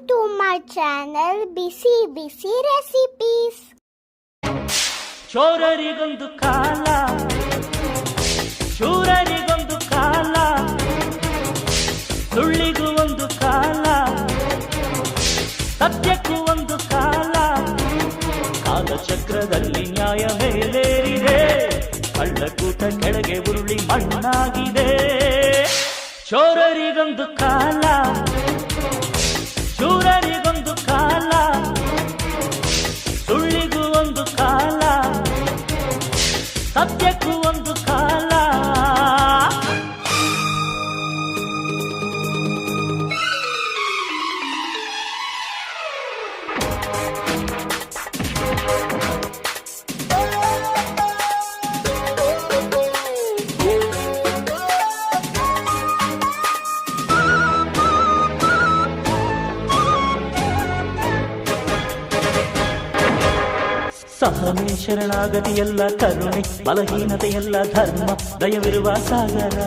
to my channel Bisi Bisi Recipes. ಚೋರರಿಗೊಂದು ಕಾಲ, ಶೂರರಿಗೊಂದು ಕಾಲ, ಸುಳ್ಳಿಗೂ ಒಂದು ಕಾಲ, ಸತ್ಯಕ್ಕೂ ಒಂದು ಕಾಲ. ಕಾಲಚಕ್ರದಲ್ಲಿ ನ್ಯಾಯ ಮೇಲೇರಿದೆ, ಕಳ್ಳಕೂಟ ಕೆಳಗೆ ಉರುಳಿ ಮಣ್ಣಾಗಿದೆ. ಚೋರರಿಗೊಂದು ಕಾಲ, ಶೂರರಿಗೊಂದು ಕಾಲ, ಸುಳ್ಳಿಗೂ ಒಂದು ಕಾಲ, ಸತ್ಯಕ್ಕೂ ಒಂದು ಕಾಲ. ಸಹನೆ ಶರಣಾಗತಿಯಲ್ಲ ಕರುಣೆ, ಬಲಹೀನತೆಯಲ್ಲ ಧರ್ಮ, ದಯವಿರುವ ಸಾಗರ.